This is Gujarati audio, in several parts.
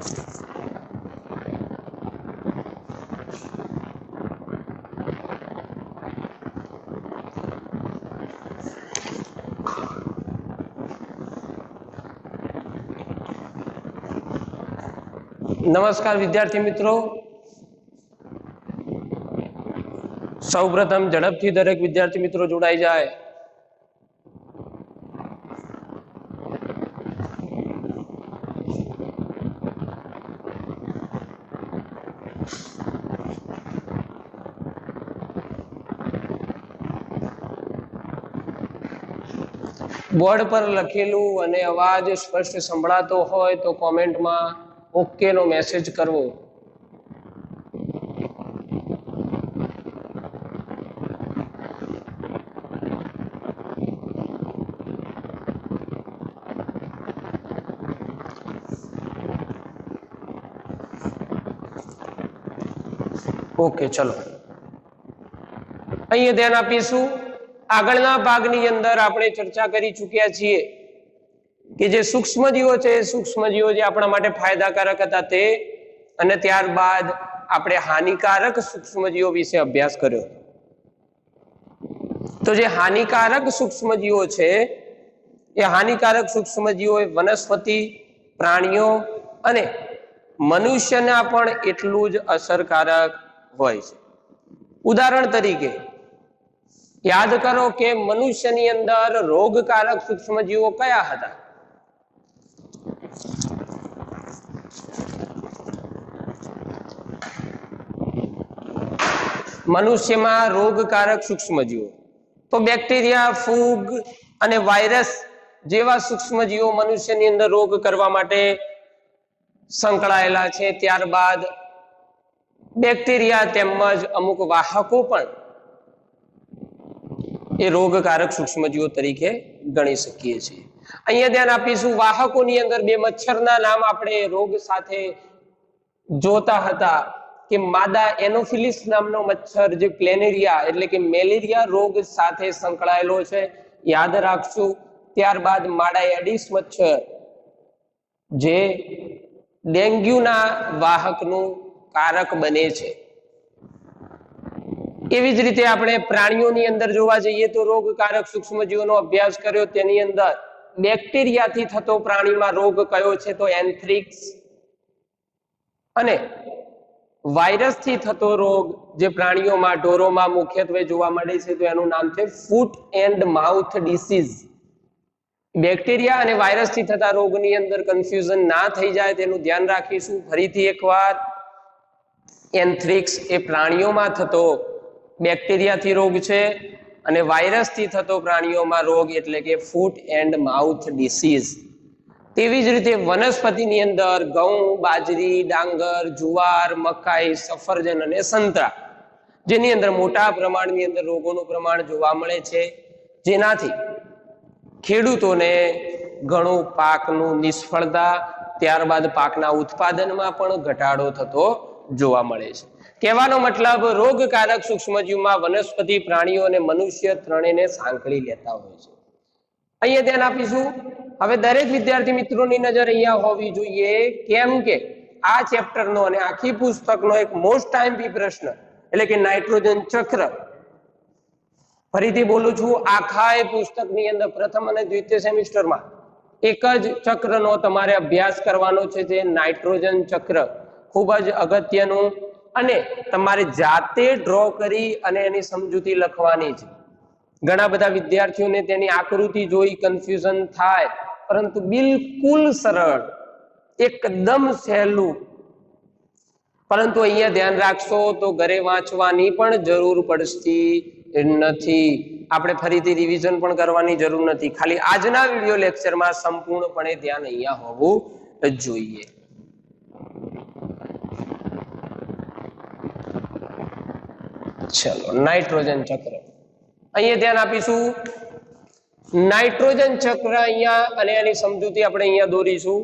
નમસ્કાર વિદ્યાર્થી મિત્રો, સૌપ્રથમ ઝડપથી દરેક વિદ્યાર્થી મિત્રો જોડાઈ જાય. બોર્ડ પર લખેલું અને અવાજ સ્પષ્ટ સંભળાતો હોય તો કોમેન્ટમાં ઓકે નો મેસેજ કરવો. ઓકે, ચલો અહીંયા ધ્યાન આપીશું. આગળના ભાગની અંદર આપણે ચર્ચા કરી ચૂક્યા છીએ કે જે સૂક્ષ્મજીવો છે, સૂક્ષ્મજીવો જે આપણા માટે ફાયદાકારક હતા તે, અને ત્યારબાદ આપણે હાનિકારક સૂક્ષ્મજીવો વિશે અભ્યાસ કર્યો. તો જે હાનિકારક સૂક્ષ્મજીવો છે એ હાનિકારક સૂક્ષ્મજીવો વનસ્પતિ, પ્રાણીઓ અને મનુષ્યના પણ એટલું જ અસરકારક હોય છે. ઉદાહરણ તરીકે યાદ કરો કે મનુષ્યની અંદર રોગકારક સૂક્ષ્મજીવો કયા હતા? મનુષ્યમાં રોગકારક સૂક્ષ્મજીવો તો બેક્ટેરિયા, ફૂગ અને વાયરસ જેવા સૂક્ષ્મજીવો મનુષ્યની અંદર રોગ કરવા માટે સંકળાયેલા છે. ત્યારબાદ બેક્ટેરિયા તેમજ અમુક વાહકો પણ એ રોગકારક સૂક્ષ્મજીવો તરીકે ગણી શકીએ છીએ. અહીંયા ધ્યાન આપીશું, વાહકોની અંદર બે મચ્છરના નામ આપણે રોગ સાથે જોતા હતા કે માદા એનોફિલિસ નામનો મચ્છર જે પ્લેનેરિયા એટલે કે મેલેરિયા રોગ સાથે સંકળાયેલો છે, યાદ રાખશું. ત્યારબાદ માડા એડિસ મચ્છર જે ડેન્ગ્યુના વાહકનું કારક બને છે. એવી જ રીતે આપણે પ્રાણીઓની અંદર જોવા જઈએ તો રોગકારક સૂક્ષ્મજીવોનો અભ્યાસ કર્યો. તેની અંદર બેક્ટેરિયાથી થતો પ્રાણીમાં રોગ કયો છે? તો એન્થ્રિક્સ. અને વાયરસથી થતો રોગ જે પ્રાણીઓમાં, ઢોરોમાં મુખ્યત્વે જોવા મળે છે, તો એનું નામ છે ફૂટ એન્ડ માઉથ ડિસીઝ. બેક્ટેરિયા અને વાયરસથી થતા રોગની અંદર કન્ફ્યુઝન ના થઈ જાય તેનું ધ્યાન રાખીશું. ફરીથી એકવાર, એન્થ્રિક્સ એ પ્રાણીઓમાં થતો બેક્ટેરિયાથી રોગ છે અને વાયરસથી થતો પ્રાણીઓમાં રોગ એટલે કે ફૂટ એન્ડ માઉથ ડિસીઝ. તેવી જ રીતે વનસ્પતિની અંદર ઘઉં, બાજરી, ડાંગર, જુવાર, મકાઈ, સફરજન અને સંતરા જેની અંદર મોટા પ્રમાણની અંદર રોગોનું પ્રમાણ જોવા મળે છે, જેનાથી ખેડૂતોને ઘણું પાકનું નિષ્ફળતા, ત્યારબાદ પાકના ઉત્પાદનમાં પણ ઘટાડો થતો જોવા મળે છે. કહેવાનો મતલબ, રોગકારક સૂક્ષ્મજીવમાં વનસ્પતિ, પ્રાણીઓ અને મનુષ્ય ત્રણેયને સાંકળી લેતા હોય છે. અહીંયા ધ્યાન આપીશું. હવે દરેક વિદ્યાર્થી મિત્રોની નજર અહીંયા હોવી જોઈએ, કેમ કે આ ચેપ્ટરનો અને આખી પુસ્તકનો એક મોસ્ટ ટાઈમપી પ્રશ્ન એટલે કે નાઇટ્રોજન ચક્ર, ફરીથી બોલું છું, આખા એ પુસ્તકની અંદર પ્રથમ અને દ્વિતીય સેમિસ્ટરમાં એક જ ચક્રનો તમારે અભ્યાસ કરવાનો છે, જે નાઇટ્રોજન ચક્ર. ખૂબ જ અગત્યનું, અને તમારે જાતે ડ્રો કરી અને એની સમજૂતી લખવાની છે. ઘણા બધા વિદ્યાર્થીઓને તેની આકૃતિ જોઈ કન્ફ્યુઝન થાય, પરંતુ બિલકુલ સરળ, એકદમ સહેલું. પરંતુ અહીંયા ધ્યાન રાખશો તો ઘરે વાંચવાની પણ જરૂર પડતી નથી. આપણે ફરીથી રિવિઝન પણ કરવાની જરૂર નથી. ખાલી આજના વિડિયો લેક્ચરમાં સંપૂર્ણપણે ધ્યાન અહીંયા હોવું જોઈએ. ચલો, નાઇટ્રોજન ચક્ર અહીંયા ધ્યાન આપીશું. નાઇટ્રોજન ચક્ર અહીંયા અને એની સમજૂતી આપણે અહીંયા દોરીશું.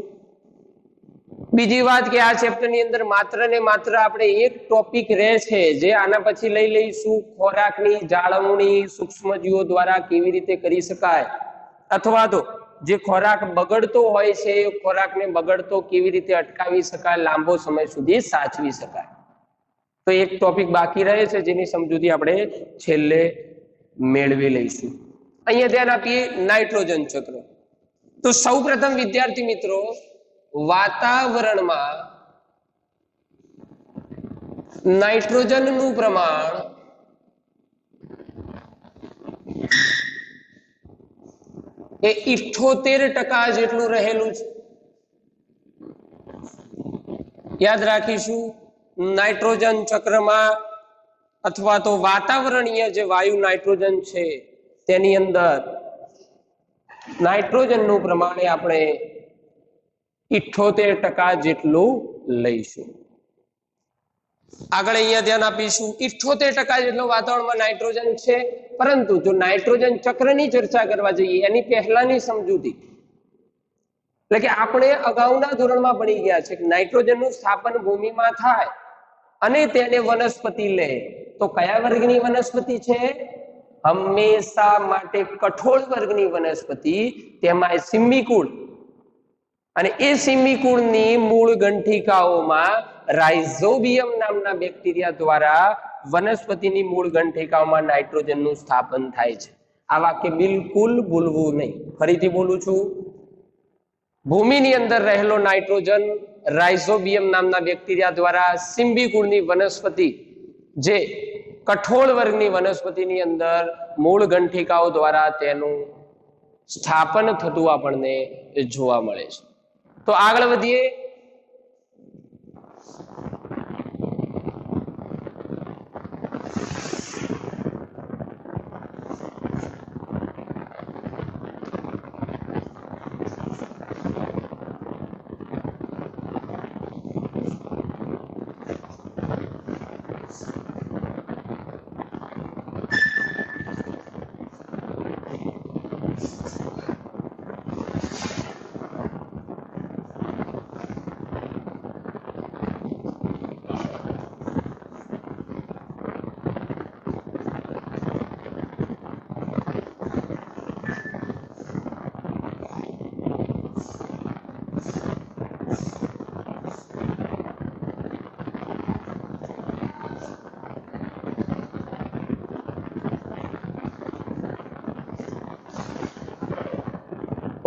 બીજી વાત કે આ ચેપ્ટરની અંદર માત્ર ને માત્ર આપણે એક ટોપિક રહે છે, જે આના પછી લઈ લઈશું, ખોરાકની જાળવણી સૂક્ષ્મજીવો દ્વારા કેવી રીતે કરી શકાય, અથવા તો જે ખોરાક બગડતો હોય છે એ ખોરાકને બગડતો કેવી રીતે અટકાવી શકાય, લાંબો સમય સુધી સાચવી શકાય. તો એક ટોપિક બાકી રહે છે જેની સમજૂતી આપણે છેલ્લે મેળવી લઈશું. અહીંયા ધ્યાન આપીએ નાઇટ્રોજન ચક્ર. તો સૌપ્રથમ વિદ્યાર્થી મિત્રો, વાતાવરણમાં નાઇટ્રોજનનું પ્રમાણ એ 78% જેટલું રહેલું છે. યાદ રાખીશું, નાઇટ્રોજન ચક્રમાં અથવા તો વાતાવરણીય જે વાયુ નાઇટ્રોજન છે તેની અંદર નાઇટ્રોજનનું પ્રમાણ આપણે 78% જેટલું લઈશું. આગળ અહીંયા ધ્યાન આપીશું, 78% જેટલો વાતાવરણમાં નાઇટ્રોજન છે. પરંતુ જો નાઇટ્રોજન ચક્રની ચર્ચા કરવા જઈએ એની પહેલાની સમજૂતી, એટલે કે આપણે અગાઉના ધોરણમાં ભણી ગયા છે કે નાઇટ્રોજનનું સ્થાપન ભૂમિમાં થાય અને તેને વનસ્પતિ લે તો કયા વર્ગની વનસ્પતિ છે? હંમેશા માટે કઠોળ વર્ગની વનસ્પતિ, તેમાં સિમ્બીકુળ. અને એ સિમ્બીકુળની મૂળ ગંઠિકાઓમાં રાઇઝોબિયમ નામના બેક્ટેરિયા દ્વારા વનસ્પતિની મૂળ ગંઠિકાઓમાં નાઇટ્રોજનનું સ્થાપન થાય છે. આ વાક્ય બિલકુલ ભૂલવું નહીં. ફરીથી બોલું છું, ભૂમિની અંદર રહેલો નાઇટ્રોજન રાઇઝોબિયમ નામના બેક્ટેરિયા દ્વારા સિમ્બીકુળની વનસ્પતિ, જે કઠોળ વર્ગની વનસ્પતિની અંદર મૂળ ગંઠિકાઓ દ્વારા તેનું સ્થાપન થતું આપણને જોવા મળે છે. તો આગળ વધીએ.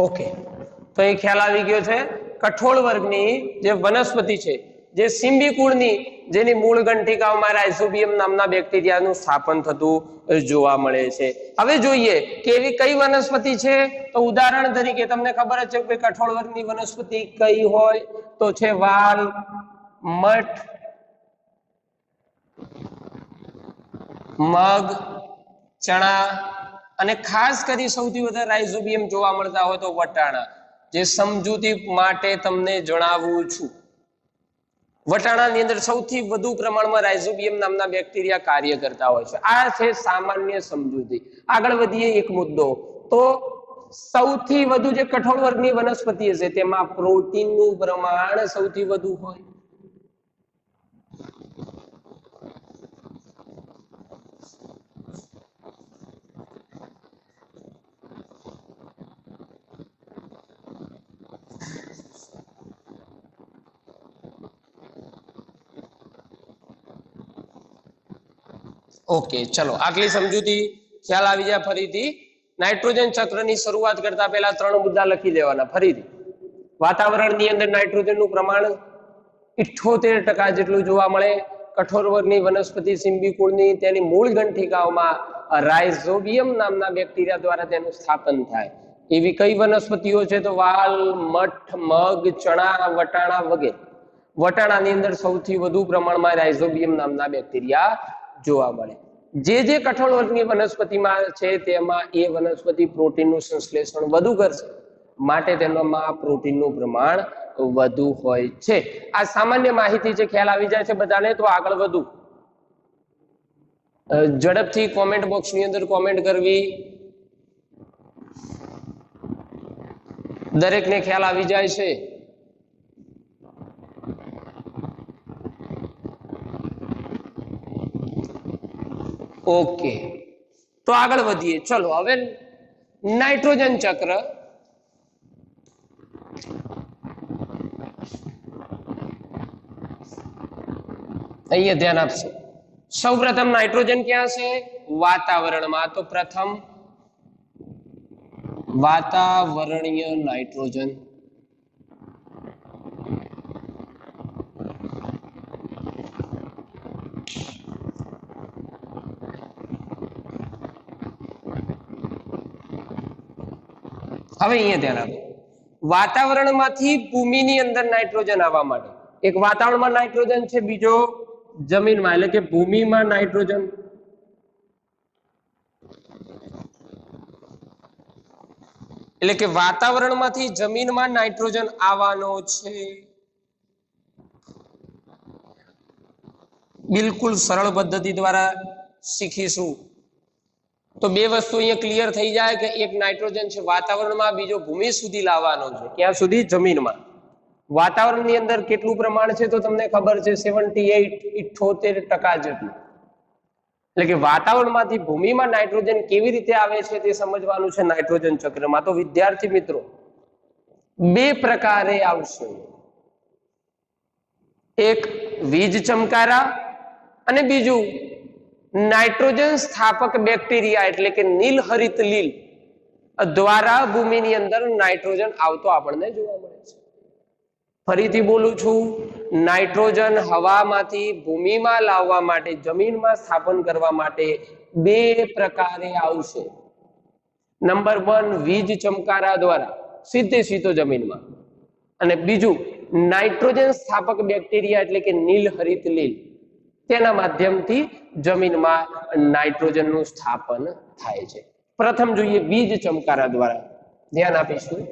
ઓકે, તો એ ખ્યાલ આવી ગયો છે. કઠોળ વર્ગની જે વનસ્પતિ છે, જે સિમ્બીકુળની, જેની મૂળ ગંઠિકાઓમાં રાઇઝોબિયમ નામના બેક્ટેરિયાનું સ્થાપન થતું જોવા મળે છે. હવે જોઈએ કે એવી કઈ વનસ્પતિ છે. તો ઉદાહરણ તરીકે તમને ખબર જ છે કે કઠોળ વર્ગની વનસ્પતિ કઈ હોય, તો છે વાલ, મઠ, મગ, ચણા અને ખાસ કરી સૌથી વધારે રાઇઝોબિયમ જોવા મળતા હોય તો વટાણા. જે સમજૂતી માટે તમને જણાવું છું, વટાણાની અંદર સૌથી વધુ પ્રમાણમાં રાઇઝોબિયમ નામના બેક્ટેરિયા કાર્ય કરતા હોય છે. આ છે સામાન્ય સમજૂતી. આગળ વધીએ એક મુદ્દો, તો સૌથી વધુ જે કઠોળ વર્ગની વનસ્પતિ છે તેમાં પ્રોટીનનું પ્રમાણ સૌથી વધુ હોય. ઓકે, ચલો આટલી સમજૂતી ખ્યાલ આવી જાય. ફરીથી નાઇટ્રોજન ચક્રની શરૂઆત કરતા પહેલા 3 મુદ્દા લખી દેવાના. ફરીથી, વાતાવરણની અંદર નાઇટ્રોજનનું પ્રમાણ 78% જેટલું જોવા મળે. કઠોળ વર્ગની વનસ્પતિ સિમ્બીકુળની, તેની મૂળ ગંઠિકાઓમાં રાઇઝોબિયમ નામના બેક્ટેરિયા દ્વારા તેનું સ્થાપન થાય. એવી કઈ વનસ્પતિઓ છે? તો વાલ, મઠ, મગ, ચણા, વટાણા વગેરે. વટાણાની અંદર સૌથી વધુ પ્રમાણમાં રાઇઝોબિયમ નામના બેક્ટેરિયા જોવા મળે. જે કઠોળ વર્ગની વનસ્પતિમાં છે તેમાં એ વનસ્પતિ પ્રોટીનનું સંશ્લેષણ વધુ કરશે, માટે તેનામાં પ્રોટીનનું પ્રમાણ વધુ હોય છે. આ સામાન્ય માહિતી છે, ખ્યાલ આવી જાય છે બધાને. તો આગળ વધુ ઝડપથી કોમેન્ટ બોક્સની અંદર કોમેન્ટ કરવી, દરેકને ખ્યાલ આવી જાય છે. ઓકે, તો આગળ વધીએ. ચલો હવે નાઇટ્રોજન ચક્ર અહીંયા ધ્યાન આપશો. સૌપ્રથમ નાઇટ્રોજન ક્યાં છે? વાતાવરણમાં. તો પ્રથમ વાતાવરણીય નાઇટ્રોજન. હવે અહીંયા ધ્યાન આપો. વાતાવરણમાંથી ભૂમિની અંદર નાઇટ્રોજન આવવા માટે એક વાતાવરણમાં નાઇટ્રોજન છે, બીજો જમીનમાં એટલે કે ભૂમિમાં નાઇટ્રોજન. એટલે કે વાતાવરણમાંથી જમીનમાં નાઇટ્રોજન આવવાનો છે. બિલકુલ સરળ પદ્ધતિ દ્વારા શીખીશું. તો બે વસ્તુ અહીંયા ક્લિયર થઈ જાય કે એક નાઇટ્રોજન છે વાતાવરણમાં, બીજો ભૂમિ સુધી લાવવાનો છે. ક્યાં સુધી? જમીનમાં. વાતાવરણની અંદર કેટલું પ્રમાણ છે તો તમને ખબર છે, 78 જેટલું. એટલે કે વાતાવરણમાંથી ભૂમિમાં નાઇટ્રોજન કેવી રીતે આવે છે તે સમજવાનું છે નાઇટ્રોજન ચક્રમાં. તો વિદ્યાર્થી મિત્રો, બે પ્રકારે આવશે. એક વીજ ચમકારા અને બીજું નાઇટ્રોજન સ્થાપક બેક્ટેરિયા એટલે કે નીલહરિત લીલ દ્વારા ભૂમિની અંદર નાઇટ્રોજન આવતો આપણને જોવા મળે છે. ફરીથી બોલું છું, નાઇટ્રોજન હવામાંથી ભૂમિમાં લાવવા માટે, જમીનમાં સ્થાપન કરવા માટે બે પ્રકારે આવશે. નંબર 1 વીજ ચમકારા દ્વારા સીધો જમીનમાં, અને બીજું નાઇટ્રોજન સ્થાપક બેક્ટેરિયા એટલે કે નીલહરિત લીલ, તેના માધ્યમથી જમીનમાં નાઇટ્રોજનનું સ્થાપન થાય છે. પ્રથમ જોઈએ વીજ ચમકારા દ્વારા. ધ્યાન આપીશું.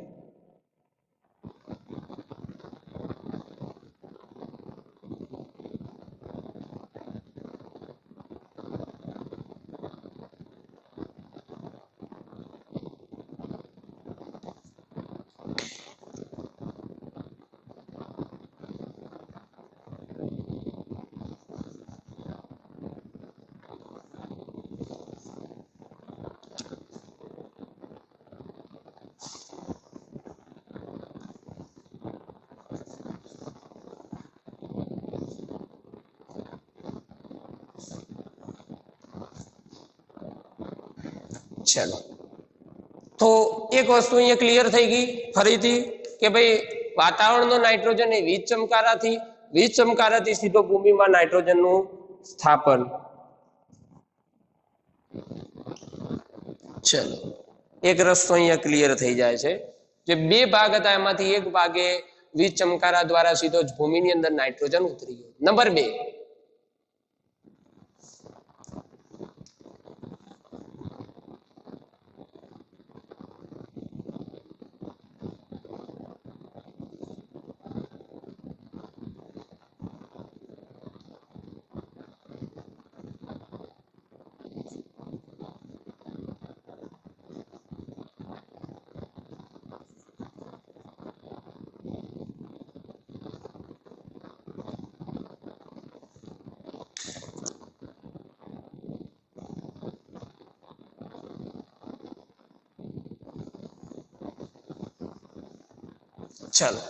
चलो, तो एक वस्तु अहीं क्लियर થઈ ગઈ ફરીથી કે ભાઈ વાતાવરણનો નાઇટ્રોજન એ વીજ ચમકારાથી સીધો ભૂમિમાં નાઇટ્રોજનનું સ્થાપન. ચલો, એક રસ્તો અહીંયા ક્લિયર થઈ જાય છે. જે બે ભાગ હતા એમાંથી એક ભાગે વીજ ચમકારા દ્વારા સીધો જ ભૂમિની અંદર નાઇટ્રોજન ઉતરી ગયો. નંબર 2, चलो,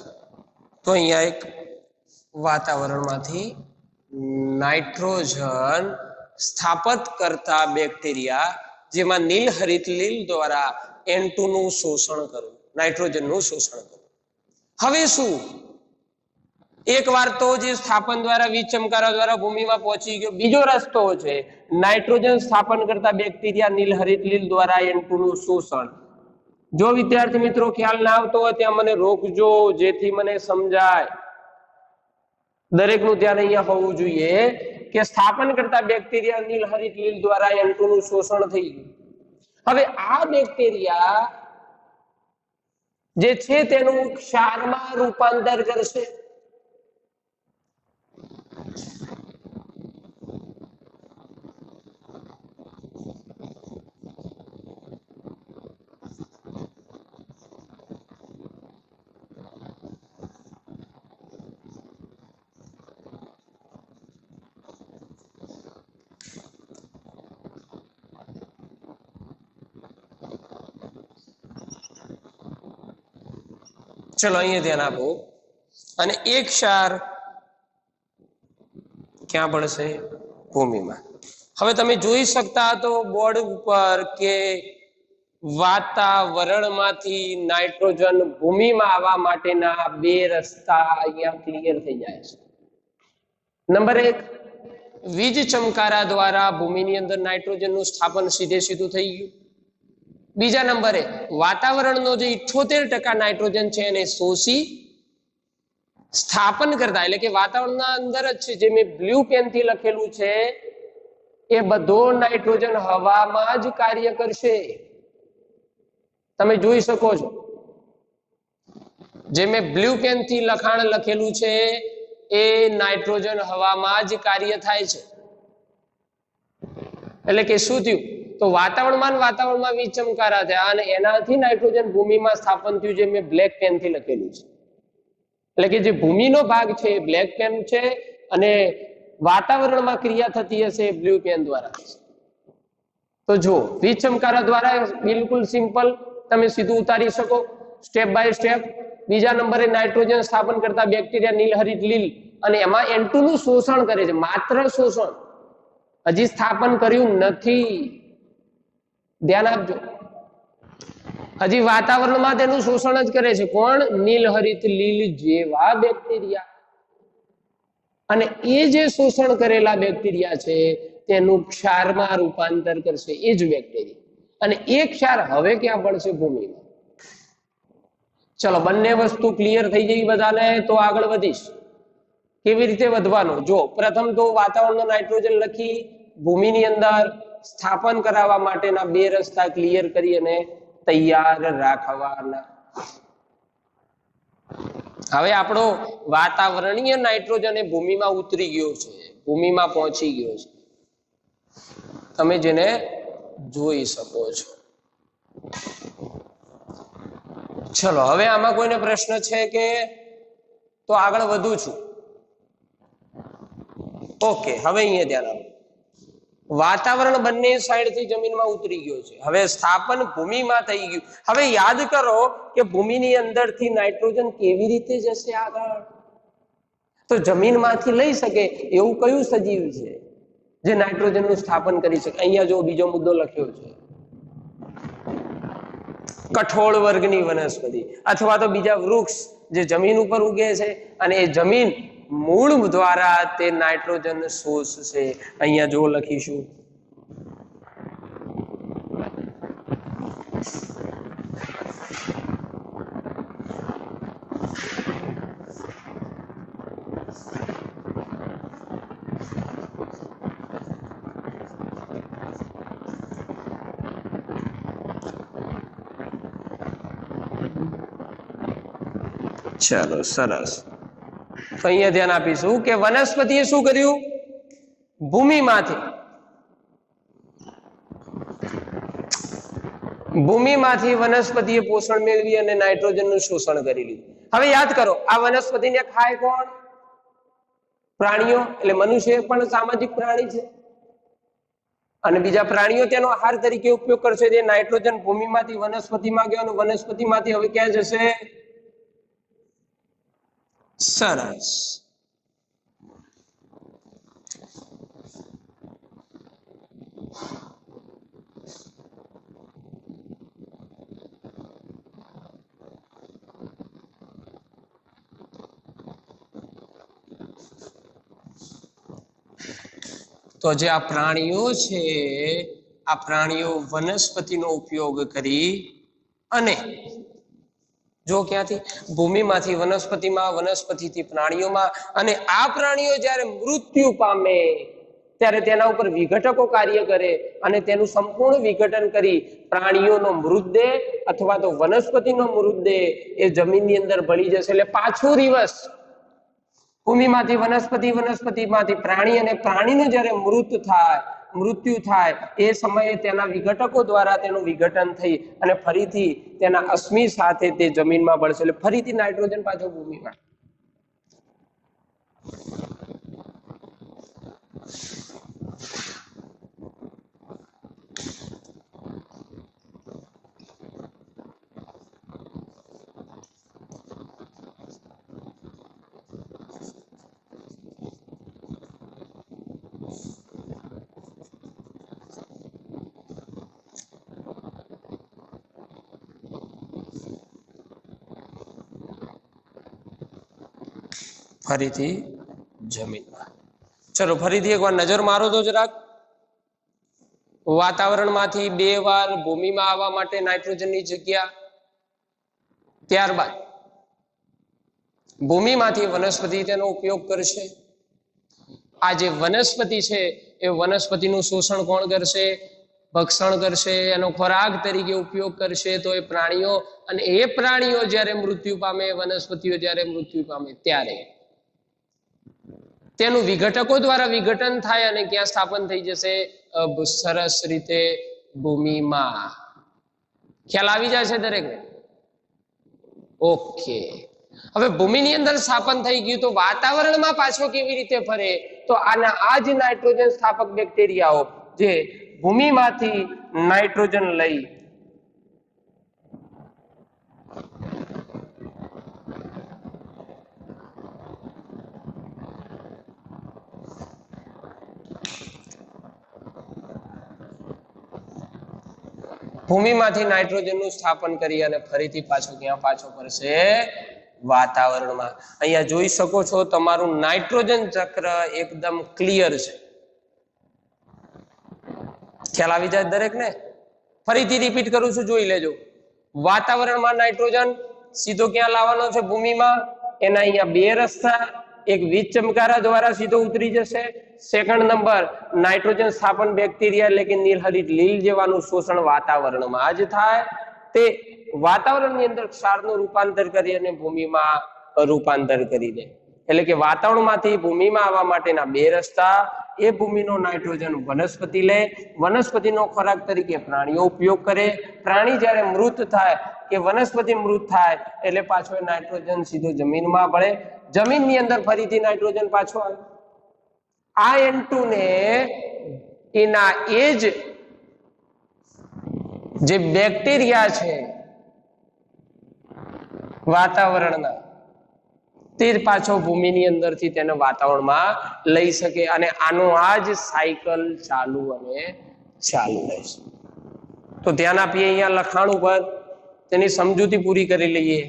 तो અહીંયા એક વાતાવરણમાંથી નાઇટ્રોજન સ્થાપિત કરતા બેક્ટેરિયા, જેમાં નીલહરિત લીલ દ્વારા N2 નું શોષણ કરવું, નાઇટ્રોજનનું શોષણ કરવું. હવે શું, એકવાર તો જે સ્થાપન દ્વારા વીજ ચમકારા દ્વારા ભૂમિમાં પહોંચી ગયો, બીજો રસ્તો છે નાઇટ્રોજન સ્થાપન કરતા બેક્ટેરિયા નીલહરિત લીલ દ્વારા N2 નું શોષણ. જો વિદ્યાર્થી મિત્રો ખ્યાલ ના આવતો હોય ત્યાં મને રોકજો, જેથી મને સમજાય. દરેકનું ધ્યાન અહીંયા હોવું જોઈએ કે સ્થાપન કરતા બેક્ટેરિયા નીલહરિત લીલ દ્વારા N2 નું શોષણ થઈ ગયું. હવે આ બેક્ટેરિયા જે છે તેનું ક્ષારમાં રૂપાંતર કરશે. ચલો અહીંયા ધ્યાન આપો. અને એક ક્ષાર ક્યાં ભળશે? ભૂમિમાં. હવે તમે જોઈ શકતા તો બોર્ડ ઉપર કે વાતાવરણમાંથી નાઇટ્રોજન ભૂમિમાં આવવા માટેના બે રસ્તા અહીંયા ક્લિયર થઈ જાય છે. નંબર 1, વીજ ચમકારા દ્વારા ભૂમિની અંદર નાઇટ્રોજનનું સ્થાપન સીધે સીધું થઈ ગયું. બીજા નંબરે વાતાવરણનો જે 78% નાઇટ્રોજન છે એને શોષી સ્થાપન કરતા, એટલે કે વાતાવરણના અંદર જ છે, જે મેં બ્લુ પેનથી લખેલું છે એ બધો નાઇટ્રોજન હવામાં જ કાર્ય કરશે. તમે જોઈ શકો છો જે મેં બ્લુ પેનથી લખાણ લખેલું છે એ નાઇટ્રોજન હવામાં જ કાર્ય થાય છે. એટલે કે શું થયું? તો વાતાવરણમાં વીજ ચમકારા થયા અને એનાથી નાઇટ્રોજન ભૂમિમાં સ્થાપન થયું, જે મેં બ્લેક પેનથી લખેલું છે. એટલે કે જે ભૂમિનો ભાગ છે એ બ્લેક પેન છે અને વાતાવરણમાં ક્રિયા થતી હશે બ્લુ પેન દ્વારા. તો જો વીજ ચમકારા દ્વારા બિલકુલ સિમ્પલ, તમે સીધું ઉતારી શકો સ્ટેપ બાય સ્ટેપ. બીજા નંબરે નાઇટ્રોજન સ્થાપન કરતા બેક્ટેરિયા નીલહરિત લીલ, અને એમાં N2 નું શોષણ કરે છે, માત્ર શોષણ, હજી સ્થાપન કર્યું નથી. ધ્યાન આપજો, હજી વાતાવરણમાં તેનું શોષણ જ કરે છે. કોણ? નીલહરિત લીલ જેવા બેક્ટેરિયા. અને એ જે શોષણ કરેલા બેક્ટેરિયા છે તેનું ક્ષારમાં રૂપાંતર કરશે એ જ બેક્ટેરિયા. અને એ ક્ષાર હવે ક્યાં પડશે? ભૂમિમાં. ચલો, બંને વસ્તુ ક્લિયર થઈ ગઈ બધાને, તો આગળ વધીશ. કેવી રીતે વધવાનું? જો પ્રથમ તો વાતાવરણનો નાઇટ્રોજન લખી ભૂમિની અંદર સ્થાપન કરાવવા માટેના બે રસ્તા ક્લિયર કરી અને તૈયાર રાખવાના. હવે આપણો વાતાવરણીય નાઇટ્રોજન એ ભૂમિમાં ઉતરી ગયો છે, ભૂમિમાં પહોંચી ગયો છે, તમે જેને જોઈ શકો છો. ચલો, હવે આમાં કોઈને પ્રશ્ન છે કે? તો આગળ વધું છું. ઓકે, હવે અહીંયા ધ્યાન આપો. વાતાવરણ બંને સાઈડથી જમીનમાં ઉતરી ગયો છે, હવે સ્થાપન ભૂમિમાં થઈ ગયું. હવે યાદ કરો કે ભૂમિની અંદરથી નાઇટ્રોજન કેવી રીતે જશે આગળ? તો જમીનમાંથી લઈ શકે એવું કયું સજીવ છે જે નાઇટ્રોજનનું સ્થાપન કરી શકે? અહીંયા જો બીજો મુદ્દો લખ્યો છે, કઠોળ વર્ગની વનસ્પતિ અથવા તો બીજા વૃક્ષ જે જમીન ઉપર ઉગે છે અને એ જમીન મૂળ દ્વારા તે નાઇટ્રોજન શોષશે. અહીંયા જો લખીશું, ચલો સરસ. તો અહીંયા ધ્યાન આપીશું કે વનસ્પતિએ શું કર્યું? ભૂમિમાંથી વનસ્પતિએ પોષણ મેળવી અને નાઇટ્રોજનનું શોષણ કરી લીધું. હવે યાદ કરો, આ વનસ્પતિને ખાય કોણ? પ્રાણીઓ. એટલે મનુષ્ય પણ સામાજિક પ્રાણી છે અને બીજા પ્રાણીઓ તેનો આહાર તરીકે ઉપયોગ કરશે. જે નાઇટ્રોજન ભૂમિમાંથી વનસ્પતિમાં ગયો અને વનસ્પતિમાંથી હવે ક્યાં જશે? સરસ. તો જે આ પ્રાણીઓ છે, આ પ્રાણીઓ વનસ્પતિનો ઉપયોગ કરી અને જો ક્યાંથી? ભૂમિમાંથી વનસ્પતિમાં, વનસ્પતિથી પ્રાણીઓમાં, અને આ પ્રાણીઓ જ્યારે મૃત્યુ પામે ત્યારે તેના ઉપર વિઘટકો કાર્ય કરે અને તેનું સંપૂર્ણ વિઘટન કરી પ્રાણીઓનો મૃતદેહ અથવા તો વનસ્પતિનો મૃતદેહ એ જમીનની અંદર ભળી જશે. એટલે પાછું રિવર્સ, ભૂમિમાંથી વનસ્પતિ, વનસ્પતિમાંથી પ્રાણી, અને પ્રાણીનું જ્યારે મૃત્યુ થાય એ સમયે તેના વિઘટકો દ્વારા તેનું વિઘટન થઈ અને ફરીથી તેના અશ્મિ સાથે તે જમીનમાં ભળશે. એટલે ફરીથી નાઇટ્રોજન પાછો ભૂમિમાં. ફરીથી જમીનમાં. ચલો ફરીથી એકવાર નજર મારો તો જરાક. વાતાવરણમાંથી 2 વાર ભૂમિમાં આવવા માટે નાઇટ્રોજનની જગ્યા, ત્યારબાદ ભૂમિમાંથી વનસ્પતિ તેનો ઉપયોગ કરશે. આ જે વનસ્પતિ છે એ વનસ્પતિનું શોષણ કોણ કરશે? ભક્ષણ કરશે, એનો ખોરાક તરીકે ઉપયોગ કરશે તો એ પ્રાણીઓ, અને એ પ્રાણીઓ જ્યારે મૃત્યુ પામે, વનસ્પતિઓ જ્યારે મૃત્યુ પામે ત્યારે તેનું વિઘટકો દ્વારા વિઘટન થાય અને ક્યાં સ્થાપન થઈ જશે? સરસ રીતે ભૂમિમાં. ખ્યાલ આવી જાય છે દરેકને? ઓકે. હવે ભૂમિની અંદર સ્થાપન થઈ ગયું તો વાતાવરણમાં પાછો કેવી રીતે ફરે? તો આના આ જ નાઇટ્રોજન સ્થાપક બેક્ટેરિયાઓ જે ભૂમિમાંથી નાઇટ્રોજન લઈ ભૂમિમાંથી નાઇટ્રોજનનું સ્થાપન કરી અને ફરીથી પાછો ક્યાં પાછો ફરશે? વાતાવરણમાં. અહીંયા જોઈ શકો છો તમારું નાઇટ્રોજન ચક્ર એકદમ ક્લિયર છે. ખ્યાલ આવી જાય દરેક ને? ફરીથી રિપીટ કરું છું, જોઈ લેજો. વાતાવરણમાં નાઇટ્રોજન સીધો ક્યાં લાવવાનો છે? ભૂમિમાં. એના અહીંયા 2 રસ્તા, એક વીજ ચમકારા દ્વારા સીધો ઉતરી જશે. સેકન્ડ નંબર, નાઇટ્રોજન સ્થાપન બેક્ટેરિયા એટલે કે નીલહરિત લીલ જેવાનું શોષણ વાતાવરણમાં જ થાય. તે વાતાવરણની અંદર ક્ષારનું રૂપાંતર કરી અને ભૂમિમાં રૂપાંતર કરી દે. એટલે કે વાતાવરણમાંથી ભૂમિમાં આવવા માટેના 2 રસ્તા. એ ભૂમિનો નાઇટ્રોજન વનસ્પતિ લે, વનસ્પતિનો ખોરાક તરીકે પ્રાણીઓ ઉપયોગ કરે. પ્રાણી જ્યારે મૃત થાય કે વનસ્પતિ મૃત થાય એટલે પાછો નાઇટ્રોજન સીધો જમીનમાં ભળે. જમીનની અંદર ફરીથી નાઇટ્રોજન પાછો આવે. આ N2 ને એના એ જ જે બેક્ટેરિયા છે વાતાવરણના, તે પાછો ભૂમિની અંદરથી તેને વાતાવરણમાં લઈ શકે અને આનો આ જ સાયકલ ચાલુ અને ચાલુ રહેશે. તો ધ્યાન આપીએ અહીંયા લખાણ ઉપર, તેની સમજૂતી પૂરી કરી લઈએ.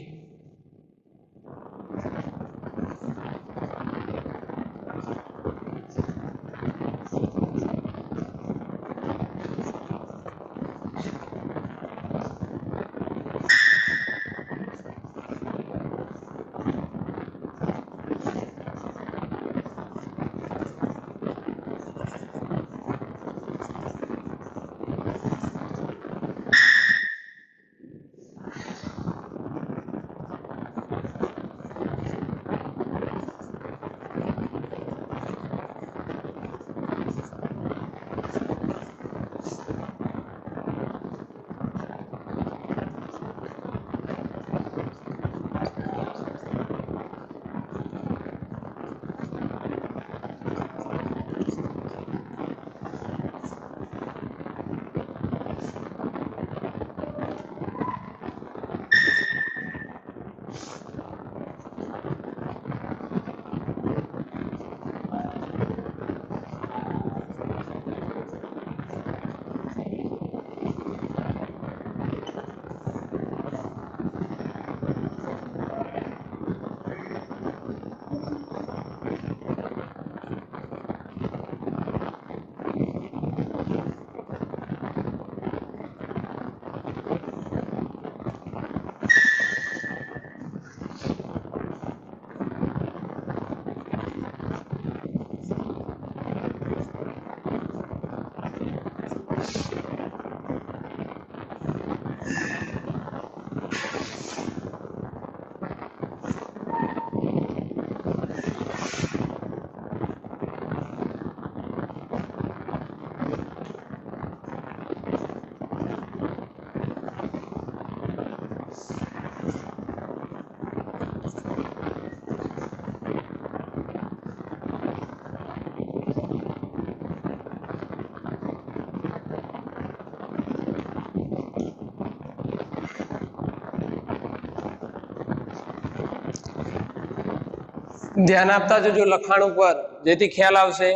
ધ્યાન આપતા જજો લખાણ ઉપર, જેથી ખ્યાલ આવશે.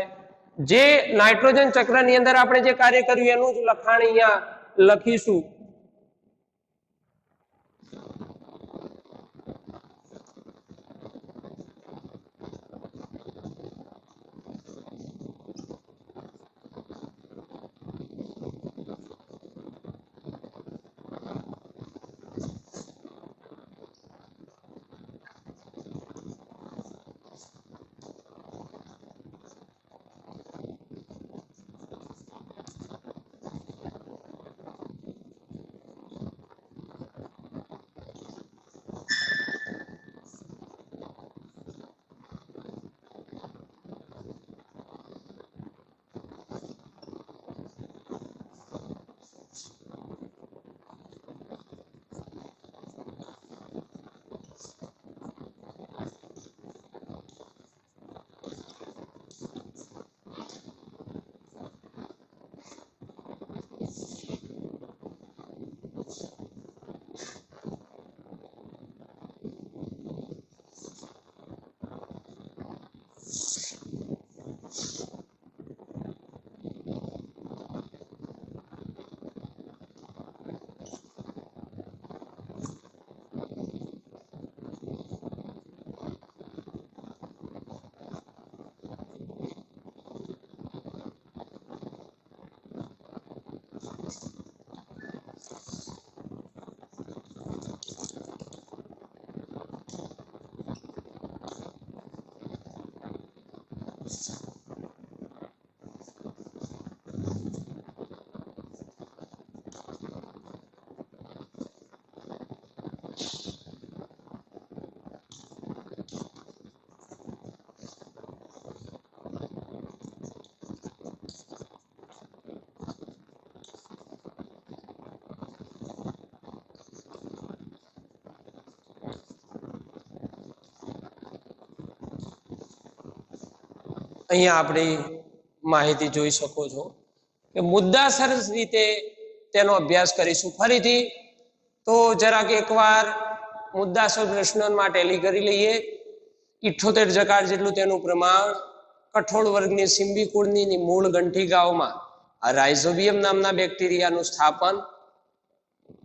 જે નાઇટ્રોજન ચક્રની અંદર આપણે જે કાર્ય કર્યું એનું જ લખાણ અહીંયા લખીશું. અહીંયા આપણે માહિતી જોઈ શકો છો કે મુદ્દાસર રીતે તેનો અભ્યાસ કરીશું. ફરીથી તો જરાક એકવાર મુદ્દાસર પ્રશ્ન માટે ટેલી કરી લઈએ. 78 જકાર જેટલું તેનું પ્રમાણ. કઠોળ વર્ગની સિમ્બી કુળની મૂળ ગંઠિકાઓમાં રાઇઝોબિયમ નામના બેક્ટેરિયાનું સ્થાપન,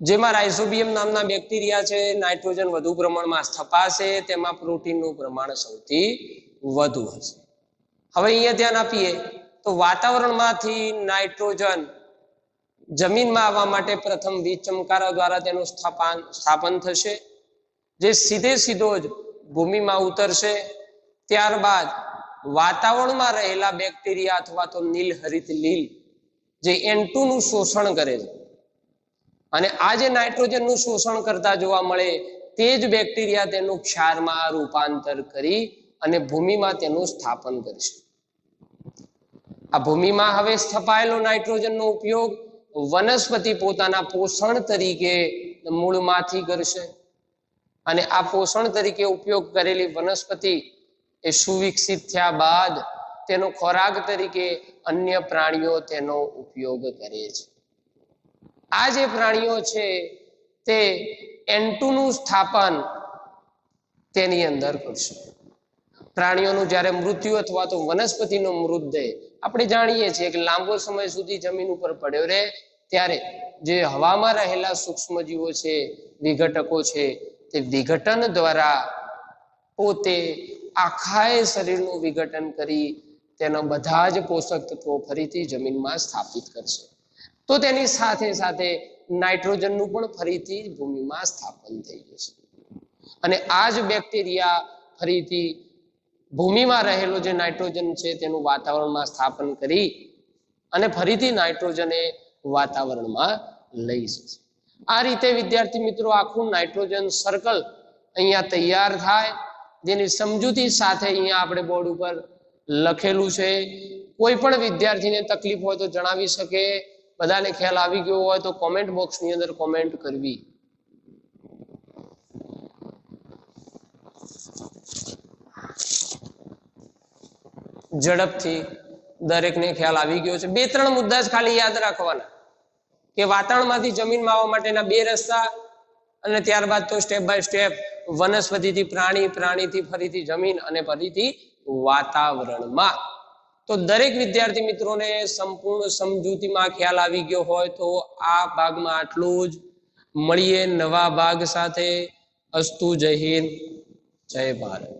જેમાં રાઇઝોબિયમ નામના બેક્ટેરિયા છે નાઇટ્રોજન વધુ પ્રમાણમાં સ્થપાશે, તેમાં પ્રોટીનનું પ્રમાણ સૌથી વધુ હશે. હવે અહીંયા ધ્યાન આપીએ તો વાતાવરણમાંથી નાઇટ્રોજન જમીનમાં આવવા માટે પ્રથમ વીજ ચમકારા દ્વારા તેનું સ્થાપન થશે, જે સીધો જ ભૂમિમાં ઉતરશે. ત્યારબાદ વાતાવરણમાં રહેલા બેક્ટેરિયા અથવા તો નીલહરિત લીલ જે N2 નું શોષણ કરે છે, અને આ જે નાઇટ્રોજનનું શોષણ કરતા જોવા મળે તે જ બેક્ટેરિયા તેનું ક્ષારમાં રૂપાંતર કરી અને ભૂમિમાં તેનું સ્થાપન કરશે. આ ભૂમિમાં હવે સ્થપાયેલો નાઇટ્રોજનનો ઉપયોગ વનસ્પતિ પોતાના પોષણ તરીકે મૂળમાંથી કરશે, અને આ પોષણ તરીકે ઉપયોગ કરેલી વનસ્પતિ એ સુવિકસિત થયા બાદ તેનો ખોરાક તરીકે અન્ય પ્રાણીઓ તેનો ઉપયોગ કરે છે. આ જે પ્રાણીઓ છે તે N2 નું સ્થાપન તેની અંદર કરશે. પ્રાણીઓનું જ્યારે મૃત્યુ અથવા તો વનસ્પતિનો મૃતદેહ આપણે જાણીએ છીએ કે લાંબો સમય સુધી જમીન ઉપર પડ્યો રહે ત્યારે જે હવામાં રહેલા સૂક્ષ્મજીવો છે, વિઘટકો છે, તે વિઘટન દ્વારા પોતે આખા શરીરનું વિઘટન કરી તેના બધા જ પોષક તત્વો ફરીથી જમીનમાં સ્થાપિત કરશે. તો તેની સાથે સાથે નાઇટ્રોજનનું પણ ફરીથી ભૂમિમાં સ્થાપન થઈ જશે, અને આ જ બેક્ટેરિયા ફરીથી ભૂમિમાં રહેલો જે નાઇટ્રોજન છે તેનું વાતાવરણમાં સ્થાપન કરી અને ફરીથી નાઇટ્રોજન એ વાતાવરણમાં લઈ જશે. આ રીતે વિદ્યાર્થી મિત્રો આખું નાઇટ્રોજન સર્કલ અહીંયા તૈયાર થાય, જેની સમજૂતી સાથે અહીંયા આપણે બોર્ડ ઉપર લખેલું છે. કોઈ પણ વિદ્યાર્થીને તકલીફ હોય તો જણાવી શકે. બધાને ખ્યાલ આવી ગયો હોય તો કોમેન્ટ બોક્સની અંદર કોમેન્ટ કરવી. ઝડપથી દરેકને ખ્યાલ આવી ગયો છે. 2-3 મુદ્દા જ ખાલી યાદ રાખવાના કે વાતાવરણમાંથી જમીનમાં આવવા માટેના 2 રસ્તા, અને ત્યારબાદ તો સ્ટેપ બાય સ્ટેપ વનસ્પતિથી પ્રાણી, પ્રાણીથી ફરીથી જમીન અને ફરીથી વાતાવરણમાં. તો દરેક વિદ્યાર્થી મિત્રોને સંપૂર્ણ સમજૂતીમાં ખ્યાલ આવી ગયો હોય તો આ ભાગમાં આટલું જ. મળીએ નવા ભાગ સાથે. અસ્તુ. જય હિન્દ, જય ભારત.